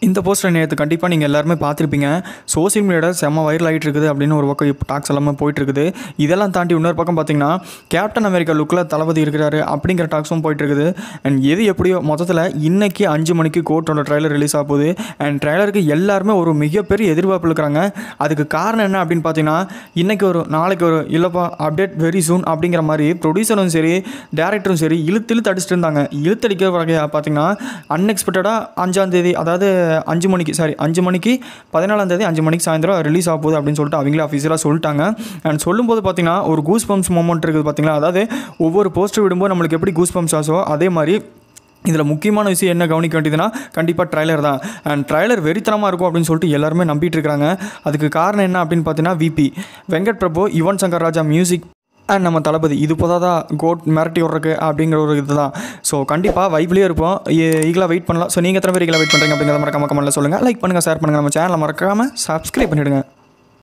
இந்த போஸ்டர் நேற்று கண்டிப்பாக நீங்கள் எல்லாருமே பார்த்துருப்பீங்க. சோசியல் மீடியாவில் செம்ம வைரல் ஆகிட்டு இருக்குது அப்படின்னு ஒரு பக்கம் இப்போ டாக்ஸ் எல்லாமே போயிட்டுருக்குது. இதெல்லாம் தாண்டி இன்னொரு பக்கம் பார்த்தீங்கன்னா கேப்டன் அமெரிக்கா லுக்கில் தளபதி இருக்கிறாரு அப்படிங்கிற டாக்ஸும் போயிட்டுருக்குது. அண்ட் எது எப்படியோ மொத்தத்தில் இன்றைக்கி 5 மணிக்கு கோர்ட்டோட ட்ரைலர் ரிலீஸ் ஆக போகுது. அண்ட் ட்ரைலருக்கு எல்லாருமே ஒரு மிகப்பெரிய எதிர்பார்ப்பு இருக்கிறாங்க. அதுக்கு காரணம் என்ன அப்படின்னு பார்த்தீங்கன்னா இன்றைக்கி ஒரு நாளைக்கு ஒரு இல்லைப்பா அப்டேட் வெரி சூன் அப்படிங்கிற மாதிரி ப்ரொடியூசரும் சரி டேரக்டரும் சரி இழுத்து அடிச்சுட்டு இருந்தாங்க. இழுத்தடிக்கிற வகையாக பார்த்தீங்கன்னா அன்எக்ஸ்பெக்டடாக 5ஆம் தேதி அதாவது 5 மணிக்கு 14ஆம் தேதி 5 மணிக்கு சாயந்தரம் ரிலீஸ் ஆக போகுது அப்படின்னு சொல்லிட்டு அவங்களே அஃபீஷியலாக சொல்லிட்டாங்க. அண்ட் சொல்லும்போது பார்த்தீங்கன்னா ஒரு கூஸ் பம்ப்ஸ் மொமெண்ட் இருக்குது பார்த்தீங்களா. அதாவது ஒவ்வொரு போஸ்டர் விடும்போது நம்மளுக்கு எப்படி கூஸ் பம்ப்ஸ் ஆசோ அதே மாதிரி இதில் முக்கியமான விஷயம் என்ன கவனிக்க வேண்டியதுன்னா கண்டிப்பாக ட்ரைலர் தான். அண்ட் ட்ரைலர் வெறித்தனமாக இருக்கும் அப்படின்னு சொல்லிட்டு எல்லாருமே நம்பிட்டு இருக்காங்க. அதுக்கு காரணம் என்ன அப்படின்னு பார்த்தீங்கன்னா VP Venkat Prabhu, Yuvan Shankar Raja music and நம்ம தளபதி இது போதாதான் கோட் மிரட்டி விட்றக்கு அப்படிங்கிற ஒரு இது தான். ஸோ கண்டிப்பாக வைப்லேயே இருப்போம். ஈகலாக வெயிட் பண்ணலாம். ஸோ நீங்கள் எத்தனை பேர் ஈகலாக வெயிட் பண்ணுறீங்க அப்படிங்கிறத மறக்காம கமெண்ட்டில் சொல்லுங்கள். லைக் பண்ணுங்கள், ஷேர் பண்ணுங்கள். நம்ம சேனலை மறக்காமல் சப்ஸ்கிரைப் பண்ணிவிடுங்க.